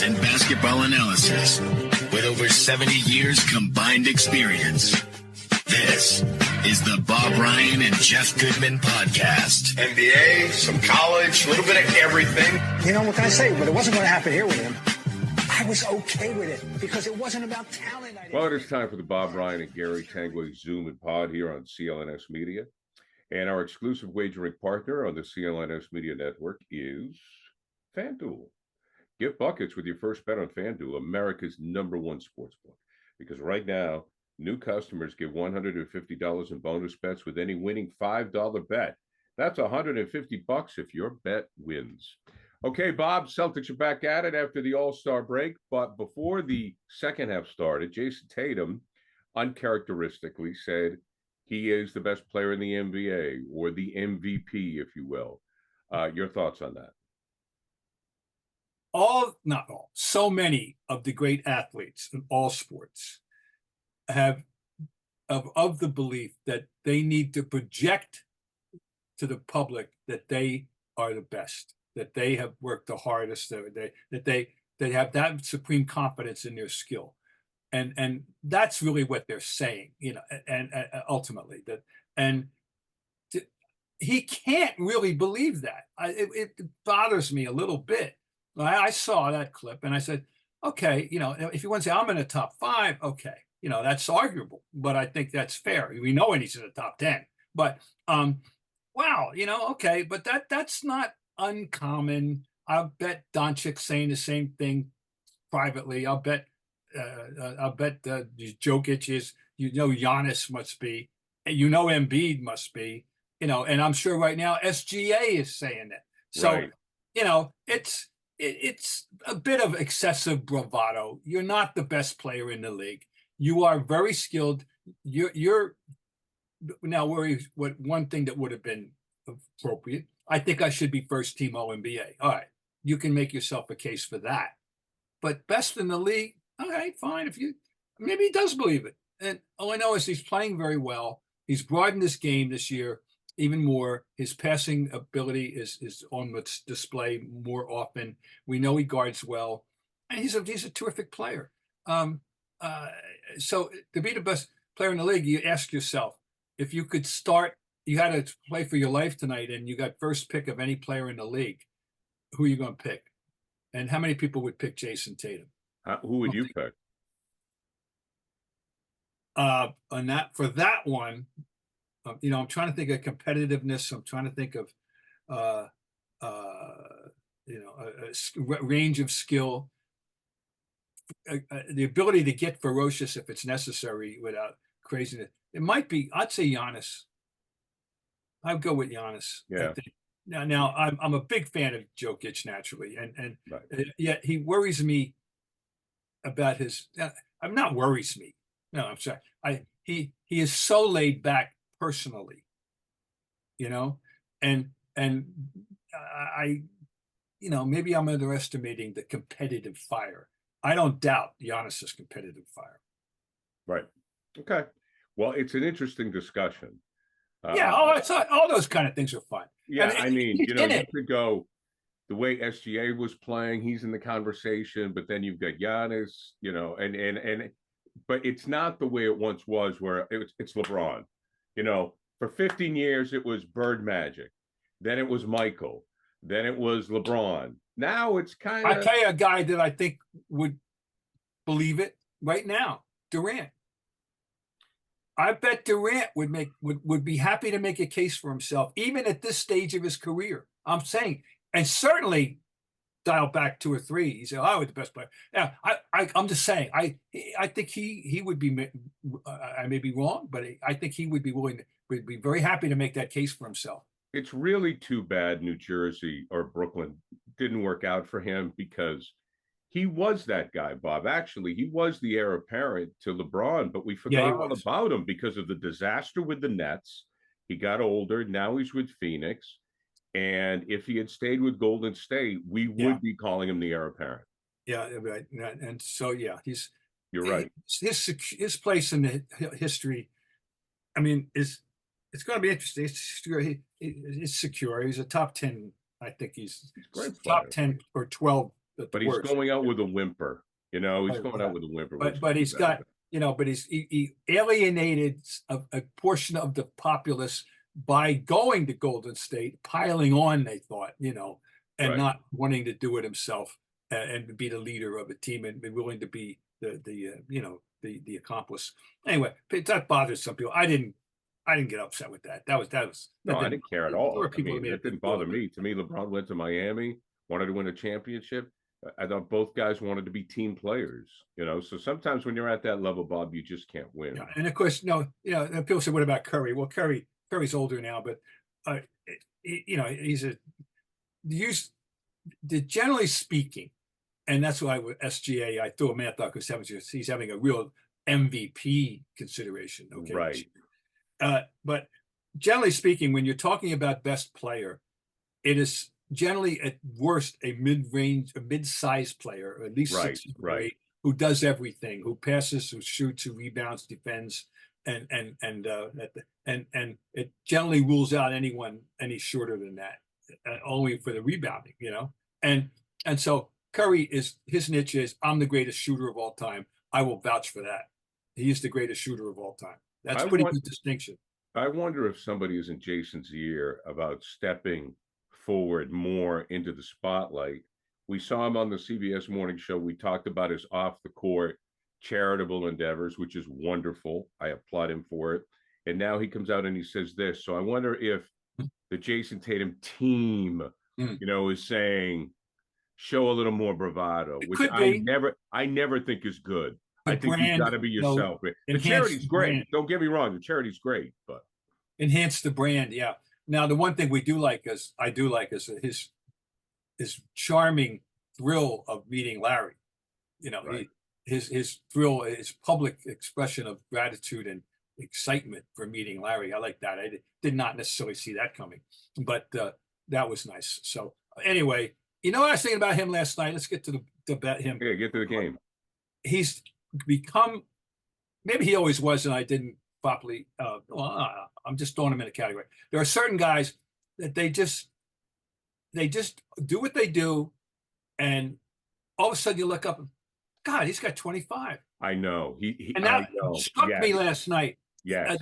and basketball analysis with over 70 years combined experience. This is the Bob Ryan and Jeff Goodman podcast. NBA, some college, a little bit of everything. You know, what can I say? But it wasn't going to happen here with him. I was okay with it because it wasn't about talent. Well, it is time for the Bob Ryan and Gary Tanguay Zoom and Pod here on CLNS Media. And our exclusive wagering partner on the CLNS Media Network is FanDuel. Get buckets with your first bet on FanDuel, America's #1 sportsbook. Because right now, new customers get $150 in bonus bets with any winning $5 bet. That's $150 if your bet wins. Okay, Bob, Celtics are back at it after the All-Star break. But before the second half started, Jayson Tatum uncharacteristically said he is the best player in the NBA, or the MVP, if you will. Your thoughts on that? Not all, so many of the great athletes in all sports have of the belief that they need to project to the public that they are the best, that they have worked the hardest, that they have that supreme confidence in their skill. And that's really what they're saying, you know, and ultimately that, he can't really believe that. It bothers me a little bit. I saw that clip and I said, okay, you know, if you want to say I'm in the top 5, okay, you know, that's arguable, but I think that's fair. We know when he's in the top 10, but wow, you know, okay, but that's not uncommon. I'll bet Doncic saying the same thing privately. I'll bet Jokic is, you know, Giannis must be, you know, Embiid must be, you know, and I'm sure right now SGA is saying that. So, right. You know, it's a bit of excessive bravado. You're not the best player in the league. You are very skilled. You're now worried. What one thing that would have been appropriate? I think I should be first team All-NBA. All right, you can make yourself a case for that. But best in the league, all right, fine. Maybe he does believe it. And all I know is he's playing very well. He's broadened his game this year even more. His passing ability is on display more often. We know he guards well, and he's a terrific player. So to be the best player in the league, you ask yourself, if you could start, you had to play for your life tonight, and you got first pick of any player in the league, who are you going to pick? And how many people would pick Jayson Tatum? Who would you pick? On that, for that one, you know, I'm trying to think of competitiveness. I'm trying to think of, you know, a range of skill, the ability to get ferocious if it's necessary without craziness. It might be, I'd say Giannis. I'd go with Giannis. Yeah. Now I'm a big fan of Jokic naturally, and right. Yet he worries me about his. I'm not worries me. No, I'm sorry. He is so laid back personally, you know, and I, you know, maybe I'm underestimating the competitive fire. I don't doubt Giannis's competitive fire. Right. Okay. Well, it's an interesting discussion. Yeah. All those kind of things are fun. Yeah. I mean, you know, you could go the way SGA was playing. He's in the conversation, but then you've got Giannis, you know, and but it's not the way it once was, where it's LeBron. You know, for 15 years, it was Bird Magic. Then it was Michael. Then it was LeBron. Now it's kind of... I'll tell you a guy that I think would believe it right now, Durant. I bet Durant would be happy to make a case for himself, even at this stage of his career. I'm saying, and certainly dial back 2 or 3. He said, "I was the best player." Yeah, I'm just saying. I think he would be. I may be wrong, but I think he would be would be very happy to make that case for himself. It's really too bad New Jersey or Brooklyn didn't work out for him, because he was that guy, Bob. Actually, he was the heir apparent to LeBron, but we forgot all about him because of the disaster with the Nets. He got older. Now he's with Phoenix. And if he had stayed with Golden State, we would be calling him the heir apparent. Yeah, right. And so, yeah, you're right. His place in the history, I mean, it's going to be interesting. He's secure. He's a top 10. I think he's top 10 or 12 But he's going out with a whimper. He's going out with a whimper. But he's got, but he alienated a portion of the populace by going to Golden State, piling on, they thought, and not wanting to do it himself and be the leader of a team and be willing to be the accomplice. Anyway, that bothers some people. I didn't get upset with that. That I didn't care at all. That didn't bother me. To me, LeBron went to Miami, wanted to win a championship. I thought both guys wanted to be team players, so sometimes when you're at that level, Bob, you just can't win. Yeah. And of course, people say, what about Curry? Well, Curry's older now, but generally speaking, and that's why with SGA, I threw him out there because he's having a real MVP consideration. Okay. Right. But generally speaking, when you're talking about best player, it is generally at worst a mid-sized player, or at least 6 or 8, who does everything, who passes, who shoots, who rebounds, defends, and it generally rules out anyone any shorter than that, only for the rebounding, and so Curry his niche is, I'm the greatest shooter of all time. I will vouch for that. He is the greatest shooter of all time. That's a pretty good distinction. I wonder if somebody is in Jason's ear about stepping forward more into the spotlight. We saw him on the CBS morning show. We talked about his off the court charitable endeavors, which is wonderful. I applaud him for it. And now he comes out and he says this. So I wonder if the Jayson Tatum team, is saying, show a little more bravado, which I never think is good. I think you've got to be yourself. The charity's great. Don't get me wrong. The charity's great, but enhance the brand. Yeah. Now, the one thing I do like is his charming thrill of meeting Larry. His thrill, his public expression of gratitude and excitement for meeting Larry. I like that. I did not necessarily see that coming, but that was nice. So anyway, I was thinking about him last night. Let's get to him. Yeah, get to the game. He's become, maybe he always was, and I didn't properly. I'm just throwing him in a category. There are certain guys that they just do what they do, and all of a sudden you look up, God, he's got 25. I know. And that struck me last night. Yes.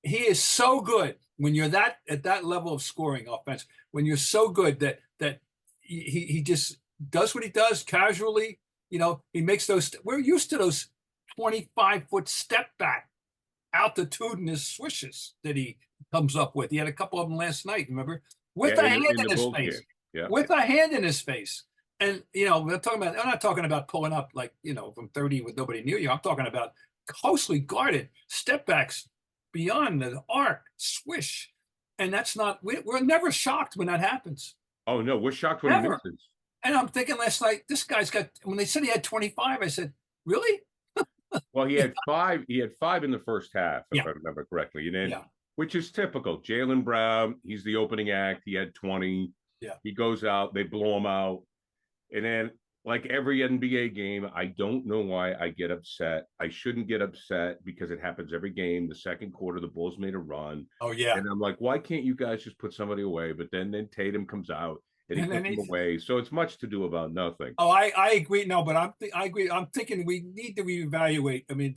He is so good when you're at that level of scoring offense. When you're so good that he just does what he does casually. He makes those. We're used to those 25-foot step back altitudinous swishes that he comes up with. He had a couple of them last night. Remember, with a hand in his face. Yeah. With a hand in his face. And I'm not talking about pulling up like from 30 with nobody near you. I'm talking about closely guarded step backs beyond the arc, swish, and that's not. We're never shocked when that happens. Oh no, we're shocked when he misses. And I'm thinking last night, this guy's got. When they said he had 25, I said, really? Well, he had 5. He had 5 in the first half, if I remember correctly, and then which is typical. Jaylen Brown, he's the opening act. He had 20. Yeah, he goes out. They blow him out. And then, like every NBA game, I don't know why I get upset. I shouldn't get upset because it happens every game. The second quarter, the Bulls made a run. Oh, yeah. And I'm like, why can't you guys just put somebody away? But then Tatum comes out and he puts him away. So it's much to do about nothing. Oh, I agree. No, but I agree. I'm thinking we need to reevaluate. I mean,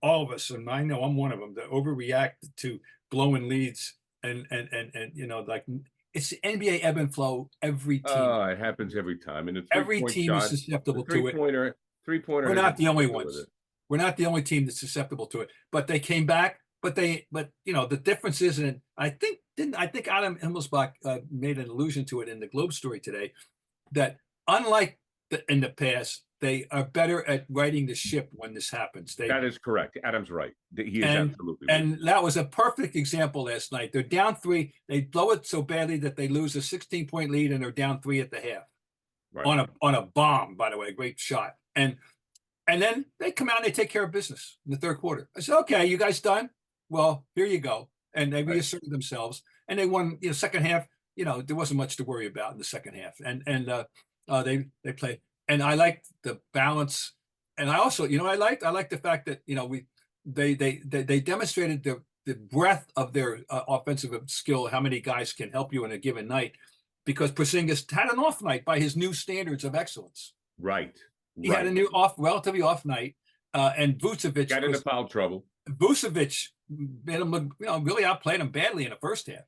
all of us, and I know I'm one of them, that overreact to blowing leads and like. It's the NBA ebb and flow. Every team. It happens every time, and every team is susceptible to it. Three-pointer. We're not the only ones. We're not the only team that's susceptible to it. But they came back. But the difference is, and I think Adam Himmelsbach made an allusion to it in the Globe story today, that unlike in the past, they are better at righting the ship when this happens. That is correct. Adam's right. He is absolutely right. And that was a perfect example last night. They're down 3. They blow it so badly that they lose a 16-point lead, and they're down 3 at the half. Right. On a bomb, by the way, a great shot. And then they come out and they take care of business in the third quarter. I said, okay, you guys done? Well, here you go. And they reasserted themselves, and they won. Second half. There wasn't much to worry about in the second half, and they played. And I liked the balance, and I also, I liked the fact that they demonstrated the breadth of their offensive skill, how many guys can help you in a given night, because Porzingis had an off night by his new standards of excellence. Right. He had a new relatively off night, and Vucevic got into foul trouble. Vucevic made him look, really outplayed him badly in the first half,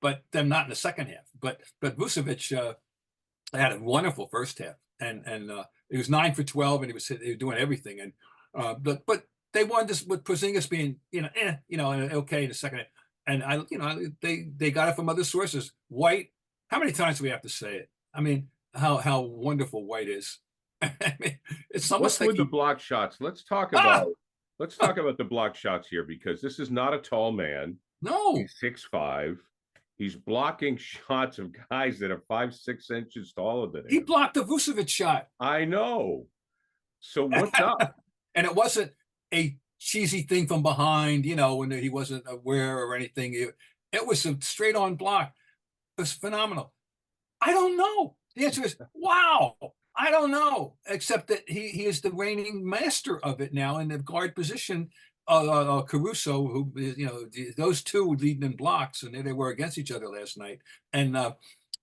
but then not in the second half. But Vucevic had a wonderful first half, and he was 9 for 12, and he was doing everything. And but they wanted this with Porzingis being okay in the second half, and they got it from other sources. White, how many times do we have to say it? I mean, how wonderful White is. I mean, it's almost What's with the block shots? Let's talk about the block shots here, because this is not a tall man. No, he's 6'5". He's blocking shots of guys that are 5-6 inches taller than him. He blocked the Vucevic shot. I know. So what's up? And it wasn't a cheesy thing from behind, when he wasn't aware or anything. It was a straight on block. It was phenomenal. I don't know. The answer is wow. I don't know, except that he is the reigning master of it now in the guard position. Caruso, who those two leading in blocks, and they were against each other last night. And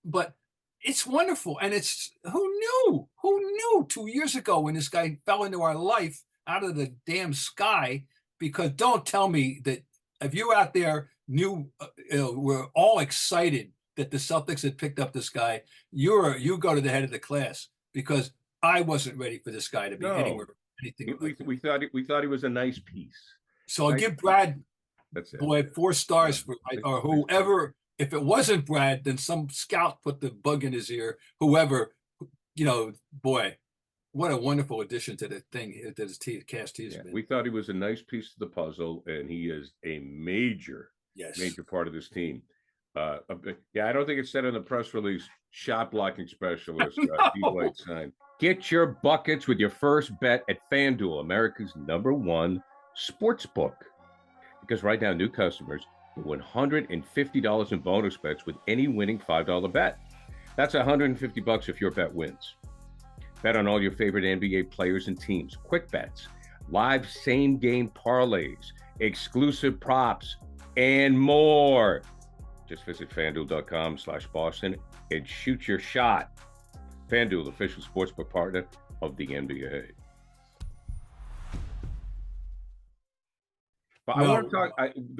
but it's wonderful, and it's who knew 2 years ago when this guy fell into our life out of the damn sky? Because don't tell me that if you out there knew, we're all excited that the Celtics had picked up this guy. You go to the head of the class, because I wasn't ready for this guy to be anywhere. Anything we thought he was a nice piece. So I'll give Brad, that's it. Boy, 4 stars for, or whoever. If it wasn't Brad, then some scout put the bug in his ear. Whoever, boy, what a wonderful addition to the thing that his cast he's been. We thought he was a nice piece of the puzzle, and he is a major part of this team. I don't think it said in the press release, shot blocking specialist, D-White signed. Get your buckets with your first bet at FanDuel, America's #1 sportsbook. Because right now, new customers get $150 in bonus bets with any winning $5 bet. That's $150 if your bet wins. Bet on all your favorite NBA players and teams, quick bets, live same-game parlays, exclusive props, and more. Just visit FanDuel.com/Boston and shoot your shot. FanDuel, official sportsbook partner of the NBA. But I want to talk.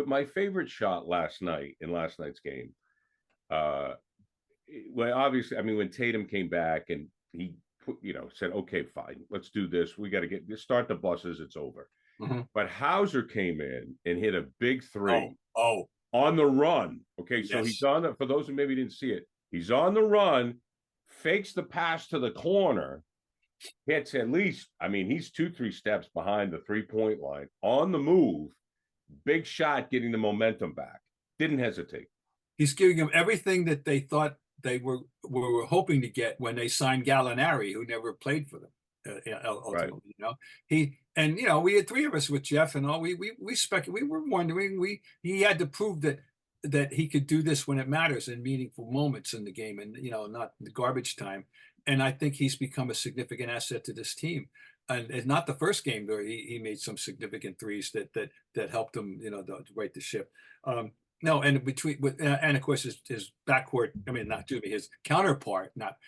My favorite shot last night in last night's game. Well, obviously, when Tatum came back and he said, "Okay, fine, let's do this. We got to start the buses. It's over." Mm-hmm. But Hauser came in and hit a big three. On the run. Okay, so he's on the, for those who maybe didn't see it, he's on the run, fakes the pass to the corner, hits at least, he's 2-3 steps behind the 3-point line, on the move, big shot, getting the momentum back. Didn't hesitate. He's giving them everything that they thought they were hoping to get when they signed Gallinari, who never played for them. Ultimately, right. We had 3 of us with Jeff and all. We were wondering. He had to prove that he could do this when it matters in meaningful moments in the game, and not the garbage time. And I think he's become a significant asset to this team. And it's not the first game where he made some significant threes that helped him, to right the ship. No, and and of course his backcourt. His counterpart, not.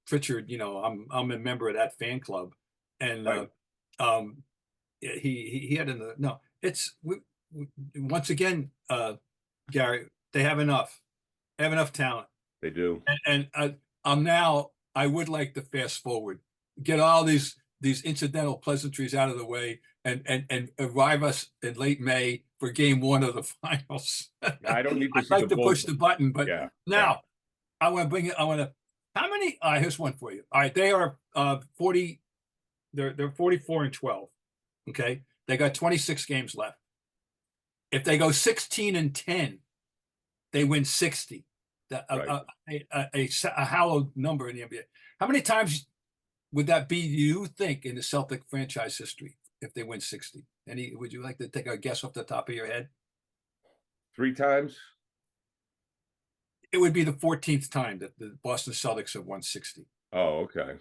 Pritchard, I'm a member of that fan club, and right. He had once again, Gary, they have enough talent. They do, and I would like to fast forward, get all these incidental pleasantries out of the way, and arrive us in late May for Game 1 of the finals. I don't need to. I'd like to push the button, but now I want to bring it. I want to. How many? Here's one for you. All right, they are 40. They're 44-12. Okay, they got 26 games left. If they go 16-10, they win 60. A hallowed number in the NBA. How many times would that be? You think in the Celtic franchise history if they win 60? Would you like to take a guess off the top of your head? 3 times. It would be the 14th time that the Boston Celtics have won 60. Oh, okay.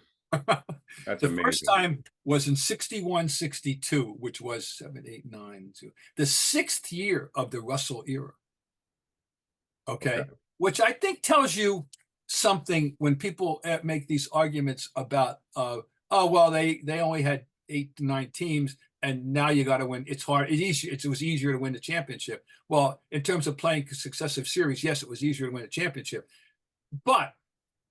That's the amazing. First time was in 61-62, which was 7, 8, 9, 2. The 6th year of the Russell era. Okay. Which I think tells you something when people make these arguments about, oh, well, they only had 8 to 9 teams, and now you got to win. It's hard. It's easier. It was easier to win the championship. Well, in terms of playing successive series, yes, it was easier to win a championship. But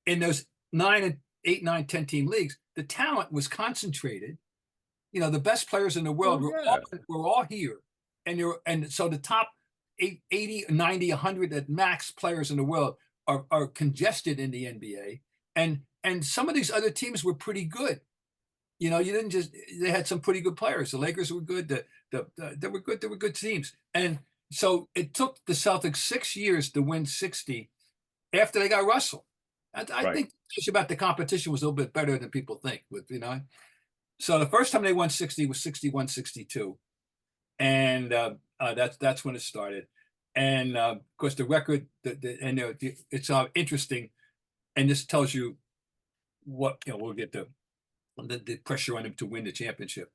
in those 8, 9, 10 team leagues, the talent was concentrated. You know, the best players in the world were all here. And so the top 80, 90, 100 at max players in the world are congested in the NBA. And some of these other teams were pretty good. You know, they had some pretty good players. The Lakers were good. They were good. They were good teams. And so it took the Celtics 6 years to win 60 after they got Russell. I think about the competition was a little bit better than people think. You know, so the first time they won 60 was 61, 62. And that's when it started. And of course, the record, it's interesting. And this tells you what, we'll get the pressure on him to win the championship.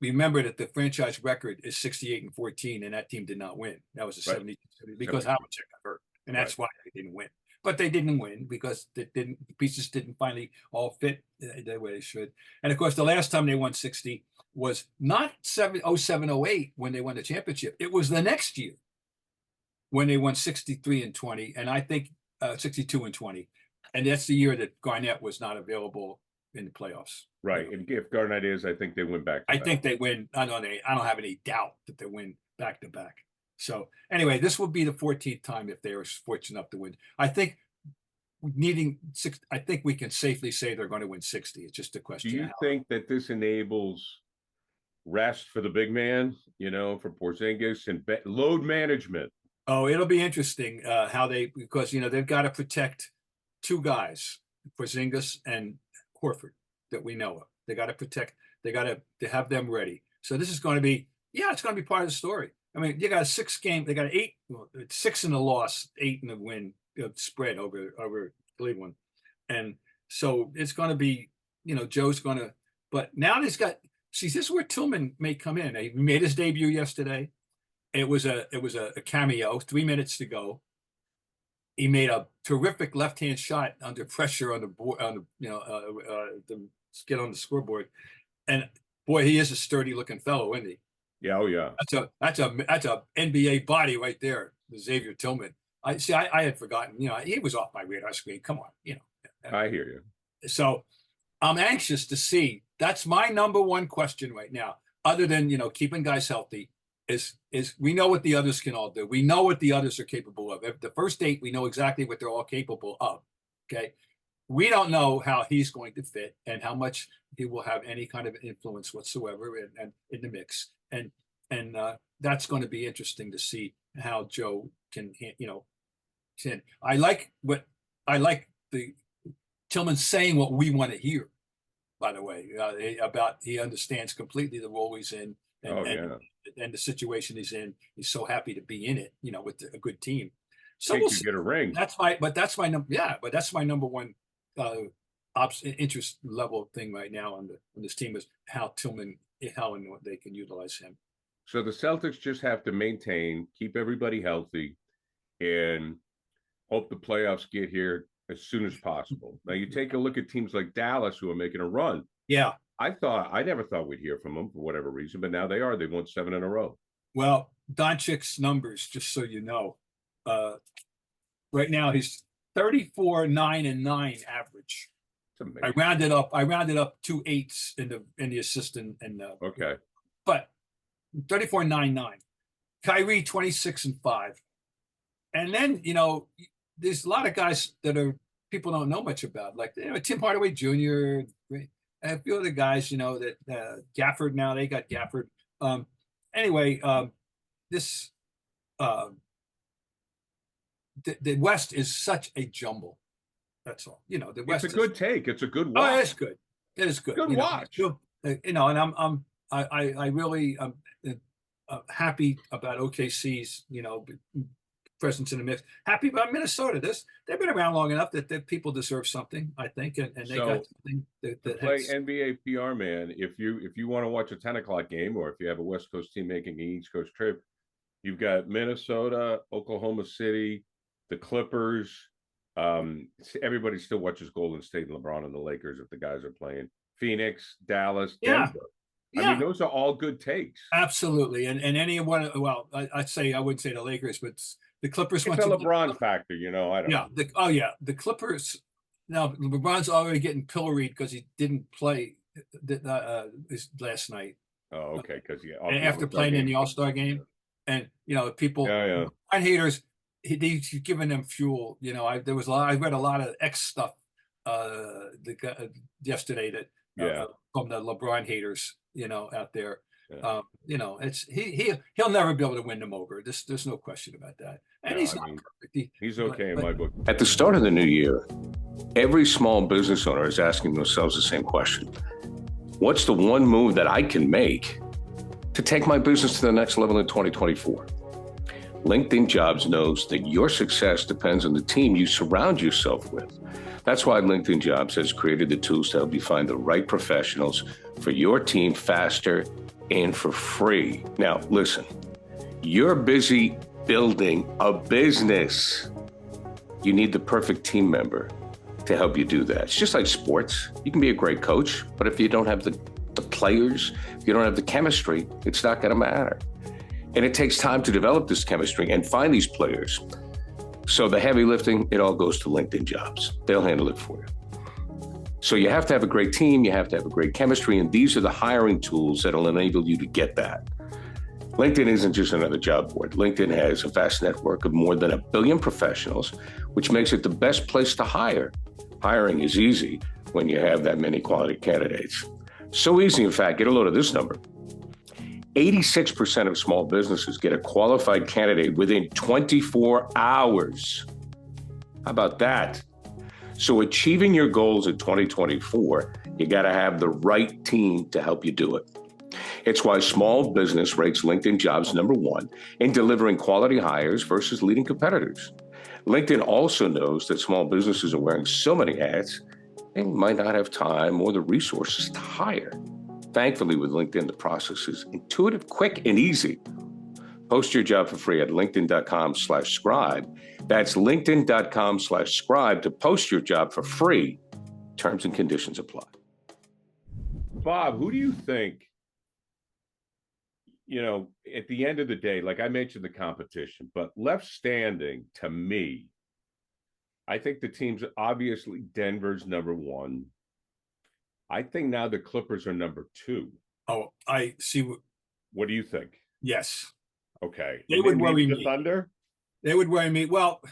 Remember that the franchise record is 68-14, and that team did not win. That was a 70 because Hauser got hurt, and that's why they didn't win. But they didn't win because the pieces didn't finally all fit the way they should. And of course, the last time they won 60 was not 07-08 when they won the championship. It was the next year when they won 63-20, and I think 62-20. And that's the year that Garnett was not available in the playoffs. Right. And if Garnett is, I think they win back. I think they win. I don't have any doubt that they win back to back. So anyway, this will be the 14th time if they are fortunate enough to win. I think I think we can safely say they're going to win 60. It's just a question. Do you think that this enables rest for the big man, for Porzingis and load management? Oh, it'll be interesting because they've got to protect 2 guys, Porzingis and Horford, that we know of. They got to protect. They got to have them ready. So this is going to be, it's going to be part of the story. I mean, you got a 6 game. They got 8, 6 in the loss, 8 in the win spread over Cleveland, and so it's going to be, Joe's going to. But now he's got. See, this is where Tillman may come in. He made his debut yesterday. It was a cameo. 3 minutes to go. He made a terrific left-hand shot under pressure on the board, to get on the scoreboard. And boy, he is a sturdy-looking fellow, isn't he? Yeah, oh yeah. That's a NBA body right there, Xavier Tillman. I had forgotten. He was off my radar screen. Come on, I hear you. So I'm anxious to see. That's my number one question right now, other than keeping guys healthy. Is we know what the others can all do. We know what the others are capable of. At the first 8, we know exactly what they're all capable of. Okay. We don't know how he's going to fit and how much he will have any kind of influence whatsoever and in the mix. And that's going to be interesting to see how Joe can, I like the Tillman saying what we want to hear, by the way, about he understands completely the role he's in. And the situation he's in. He's so happy to be in it, with a good team. So we'll get a ring. That's my number one interest level thing right now on this team is how and what they can utilize him. So the Celtics just have to keep everybody healthy, and hope the playoffs get here as soon as possible. Now you take a look at teams like Dallas who are making a run. Yeah. I never thought we'd hear from them for whatever reason, but now they are. They've won 7 in a row. Well, Doncic's numbers, just so you know, right now he's 34, 9, and 9 average. I rounded up 2 8s in the assist and okay. But 34, 9, 9. Kyrie 26 and 5. And then, there's a lot of guys that people don't know much about, like Tim Hardaway Jr., and a few other guys, that Gafford, now they got Gafford. Anyway, this the West is such a jumble. That's all. The West. It's a good take. It's a good watch. Oh, it's good. It is good. Good watch. And I really am happy about OKC's presence in the mix. Happy about Minnesota. They've been around long enough that people deserve something, I think, and they got something that play NBA PR man. If you want to watch a 10:00 game, or if you have a West Coast team making an East Coast trip, you've got Minnesota, Oklahoma City, the Clippers, Everybody still watches Golden State and LeBron and the Lakers if the guys are playing. Phoenix, Dallas, Yeah, Denver. I mean, yeah, those are all good takes. absolutely. And any one, well, I'd say I wouldn't say the Lakers, but the Clippers It's went a to LeBron factor, I don't yeah. The Clippers. Now LeBron's already getting pilloried because he didn't play last night Oh, okay, because and the after All-Star playing in game. the All-Star game, and people, Yeah, yeah. LeBron haters, he's giving them fuel. There was I read a lot of X stuff yesterday that Yeah. from the LeBron haters, out there. Yeah. It's he'll never be able to win them over. There's no question about that. And No, he's not perfect. He's okay in but my book. At the start of the new year, every small business owner is asking themselves the same question. What's the one move that I can make to take my business to the next level in 2024? LinkedIn Jobs knows that your success depends on the team you surround yourself with. That's why LinkedIn Jobs has created the tools to help you find the right professionals for your team faster and for free. Now, listen, you're busy building a business. You need the perfect team member to help you do that. It's just like sports. You can be a great coach, but if you don't have the players, if you don't have the chemistry, it's not going to matter. And it takes time to develop this chemistry and find these players. So the heavy lifting, it all goes to LinkedIn Jobs. They'll handle it for you. So you have to have a great team, you have to have a great chemistry, and these are the hiring tools that'll enable you to get that. LinkedIn isn't just another job board. LinkedIn has a vast network of more than 1 billion professionals, which makes it the best place to hire. Hiring is easy when you have that many quality candidates. So easy, in fact, get a load of this number. 86% of small businesses get a qualified candidate within 24 hours. How about that? So achieving your goals in 2024, you got to have the right team to help you do it. It's why small business rates LinkedIn Jobs number 1 in delivering quality hires versus leading competitors. LinkedIn also knows that small businesses are wearing so many hats, they might not have time or the resources to hire. Thankfully, with LinkedIn, the process is intuitive, quick, and easy. Post your job for free at linkedin.com/scribe. That's linkedin.com/scribe to post your job for free. Terms and conditions apply. Bob, who do you think, at the end of the day, like I mentioned the competition, but left standing to me, I think the team's obviously Denver's number 1. I think now the Clippers are number 2. Oh, I see. What do you think? Yes. Okay. They would worry me. The Thunder? They would worry me. Well,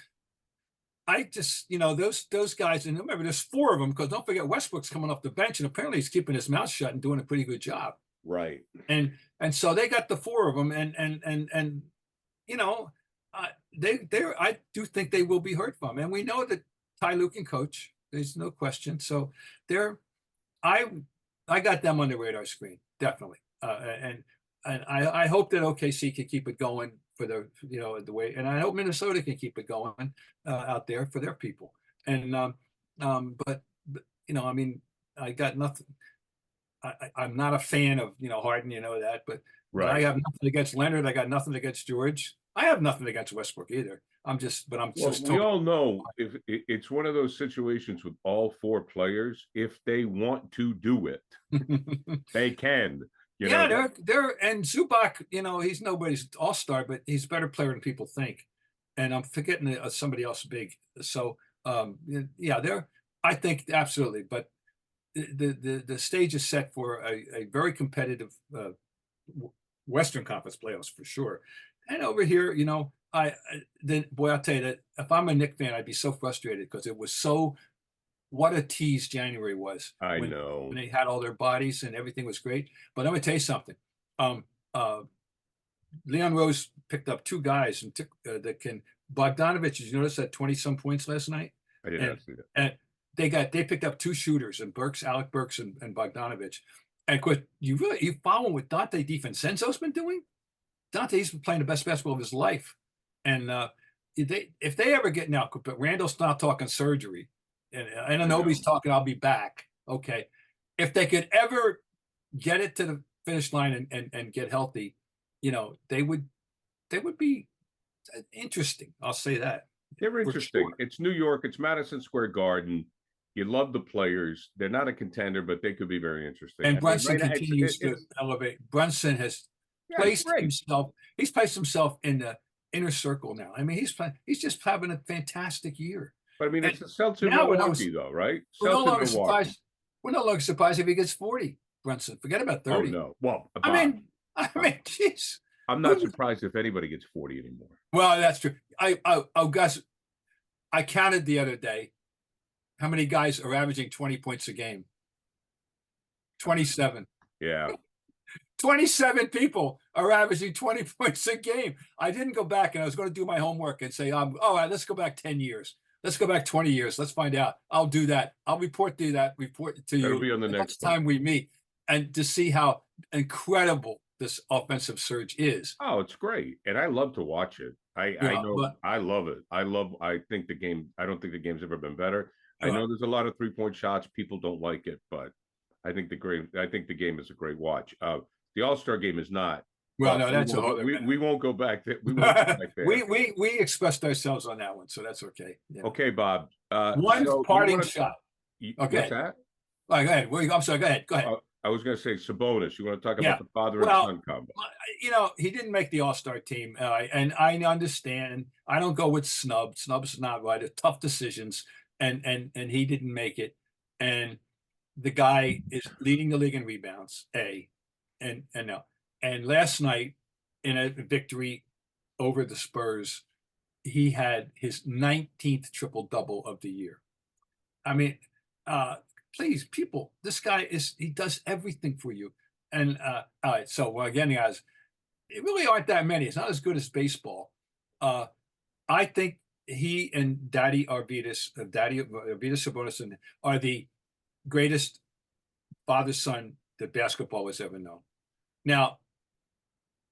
I just, those guys, and remember, there's 4 of them, because don't forget Westbrook's coming off the bench, and apparently he's keeping his mouth shut and doing a pretty good job. Right. And so they got the 4 of them, and I do think they will be heard from, and we know that Ty Lue can coach. There's no question. So I got them on the radar screen, definitely. And I hope that OKC can keep it going for the way, and I hope Minnesota can keep it going out there for their people. And but I mean, I got nothing. I'm not a fan of Harden, that, but right. I have nothing against Leonard. I got nothing against George. I have nothing against Westbrook either. We all know if it's one of those situations with all 4 players, if they want to do it, they can. They're and Zubac, he's nobody's all-star, but he's a better player than people think. And I'm forgetting somebody else big. So I think absolutely, but the stage is set for a very competitive Western Conference playoffs for sure. And over here, I'll tell you that if I'm a Knicks fan, I'd be so frustrated because it was what a tease January was. I know. When they had all their bodies and everything was great. But I'm going to tell you something. Leon Rose picked up 2 guys and that can. Bogdanovich, did you notice that 20-some points last night? I did not see that. And they picked up 2 shooters, and Alec Burks and Bogdanovich. And of course, you follow what Dante DiVincenzo's been doing. Dante's been playing the best basketball of his life. And if they ever get now, but Randall's not talking surgery, and Anunoby's talking, I'll be back. Okay, if they could ever get it to the finish line and get healthy, they would be interesting. I'll say that. They're interesting. sure. It's New York. It's Madison Square Garden. You love the players. They're not a contender, but they could be very interesting. And I mean, Brunson right now, continues to it's elevate. Brunson has yeah, it's placed great. himself. He's placed himself in the inner circle now. I mean, he's just having a fantastic year. But I mean, And it's the Celtics in now Milwaukee, though, right? we're no Celtics in longer Milwaukee. surprised. We're no longer surprised if he gets 40. Brunson, forget about Oh 30. no. Well, I Bob, mean, jeez. I'm not surprised if anybody gets 40 anymore. Well, that's true. Gus, I counted the other day how many guys are averaging 20 points a game. 27. Yeah. 27 people are averaging 20 points a game. I didn't go back, and I was going to do my homework and say, all right, let's go back 10 years. Let's go back 20 years. Let's find out. I'll do that. I'll report to you That'll be on the next time we meet, and to see how incredible this offensive surge is. Oh, it's great. And I love to watch it. I know I love it. I think the game, I don't think the game's ever been better. I know there's a lot of 3-point shots. People don't like it, but I think the game is a great watch. The All-Star game is not. Well, no, that's a whole we won't go back there. We won't go back there. we expressed ourselves on that one, so that's okay. Yeah. Okay, Bob. One parting shot. Okay. Okay. What's that? All right, go ahead. I'm sorry. Go ahead. I was going to say Sabonis. You want to talk about the father and son combo? He didn't make the All-Star team, and I understand. I don't go with snub. Snub's not right. It's tough decisions, and he didn't make it. And the guy is leading the league in rebounds. And last night, in a victory over the Spurs, he had his 19th triple-double of the year. I mean, please, people, this guy he does everything for you. And all right, so again, guys, it really aren't that many. It's not as good as baseball. I think he and Daddy Arvidas Sabonis are the greatest father-son that basketball has ever known. Now,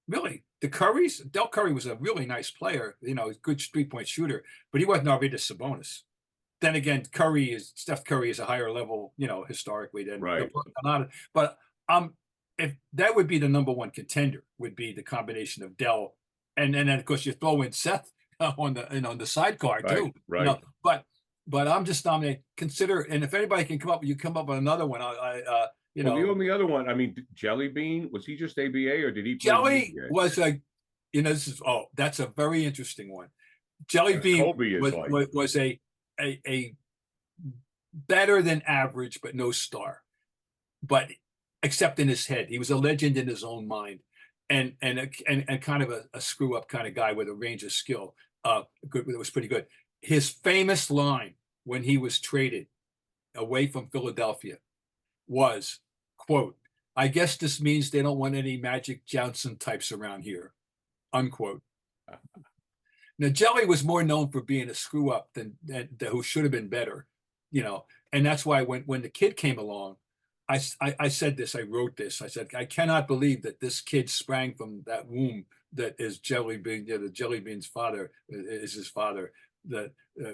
really, the Currys, Del Curry was a really nice player, good 3-point shooter, but he wasn't Arvidas Sabonis. Then again, Steph Curry is a higher level, historically than right. But if that would be the number one contender, would be the combination of Dell, and then of course you throw in Seth on the sidecar too. Right. But I'm just nominating. Consider, and if anybody can come up with another one. The only other one, I mean, Jelly Bean, was he just ABA or did he? Jelly was that's a very interesting one. Jelly Bean was a better than average, but no star. But except in his head, he was a legend in his own mind, and kind of a screw up kind of guy with a range of skill. It was pretty good. His famous line when he was traded away from Philadelphia was, quote, "I guess this means they don't want any Magic Johnson types around here," unquote. Now, Jelly was more known for being a screw up than who should have been better, and that's why when the kid came along, I said this, I wrote this, I said, I cannot believe that this kid sprang from that womb that is Jelly Bean, the Jelly Bean's father is his father,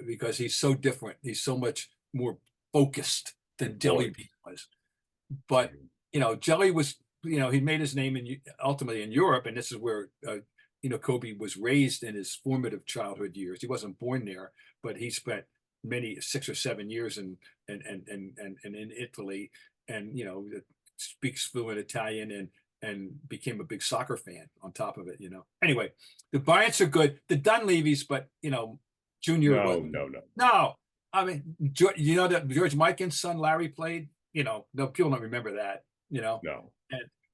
because he's so different. He's so much more focused than Jelly Bean was. But, Jelly was, he made his name ultimately in Europe, and this is where, Kobe was raised in his formative childhood years. He wasn't born there, but he spent 6 or 7 years in Italy, and speaks fluent Italian and became a big soccer fan on top of it. Anyway, the Bryants are good. The Dunleavys, but Junior. No. I mean, that George Mikan's son Larry played. No, people don't remember that. No.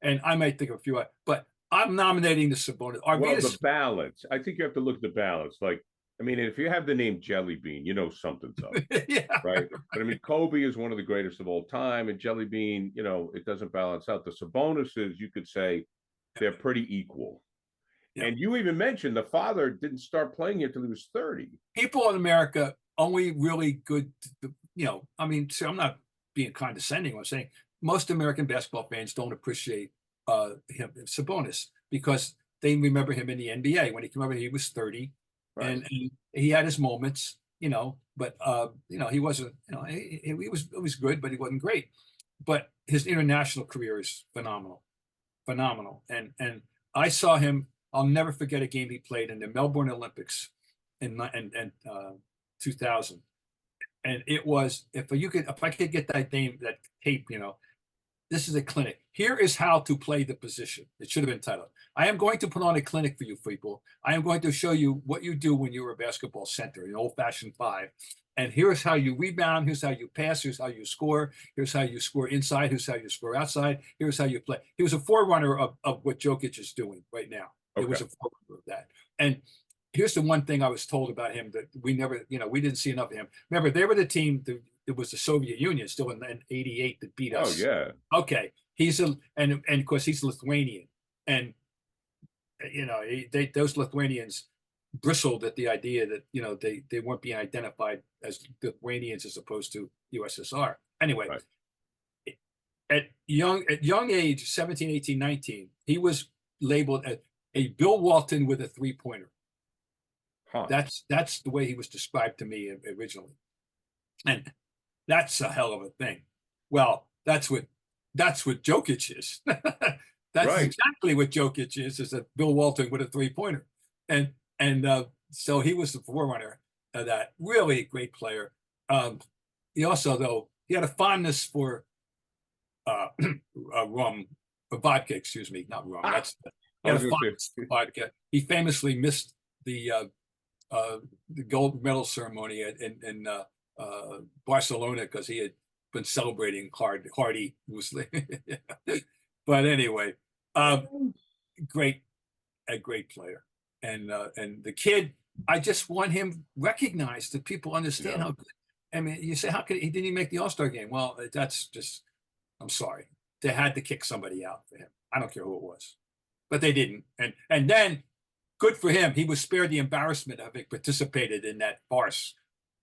And I might think of a few, but I'm nominating the Sabonis. The balance. I think you have to look at the balance. Like, I mean, if you have the name Jelly Bean, something's up. Yeah. Right. But I mean, Kobe is one of the greatest of all time, and Jelly Bean, it doesn't balance out. The Sabonis's, you could say, they're pretty equol. Yeah. And you even mentioned the father didn't start playing until he was 30. People in America only really good, I mean, so I'm not being condescending. I'm saying most American basketball fans don't appreciate him, Sabonis, because they remember him in the NBA when he came over. He was 30, right. and he had his moments, but he wasn't, he was good, but he wasn't great. But his international career is phenomenal. And I saw him. I'll never forget a game he played in the Melbourne Olympics, in 2000. And it was, if I could get that tape, this is a clinic. Here is how to play the position. It should have been titled, I am going to put on a clinic for you people. I am going to show you what you do when you're a basketball center, an old-fashioned five. And here's how you rebound. Here's how you pass. Here's how you score. Here's how you score inside. Here's how you score outside. Here's how you play. He was a forerunner of what Jokic is doing right now. Okay. It was a forerunner of that. And here's the one thing I was told about him that we never, we didn't see enough of him. Remember, they were the team that it was the Soviet Union still in '88 that beat us. Oh yeah. Okay. And of course he's Lithuanian, and those Lithuanians bristled at the idea that they weren't being identified as Lithuanians as opposed to USSR. Anyway, right. at young age, 17, 18, 19, he was labeled as a Bill Walton with a three-pointer. Huh. That's the way he was described to me originally, and that's a hell of a thing. Well, that's what Jokic is. That's right. Exactly what Jokic is a Bill Walton with a three-pointer, and so he was the forerunner of that. Really great player. He also, though, he had a fondness for rum, or vodka. Excuse me, not rum. He had a fondness for vodka. He famously missed the gold medal ceremony in Barcelona because he had been celebrating hardy loosely. But anyway, a great player, and the kid, I just want him recognized that people understand how good. I mean, you say, how could he didn't even make the All-Star game? Well, that's just, I'm sorry, they had to kick somebody out for him. I don't care who it was, but they didn't, and then. Good for him. He was spared the embarrassment of having participated in that farce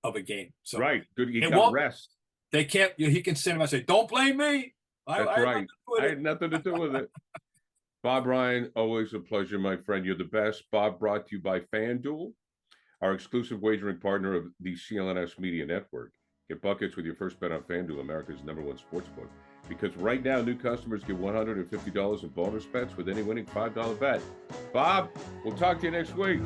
of a game. So right, good. He got rest. They can't. He can stand up and say, "Don't blame me." That's right. I had nothing to do with it. Bob Ryan, always a pleasure, my friend. You're the best. Bob, brought to you by FanDuel, our exclusive wagering partner of the CLNS Media Network. Get buckets with your first bet on FanDuel, America's #1 sportsbook. Because right now, new customers get $150 in bonus bets with any winning $5 bet. Bob, we'll talk to you next week.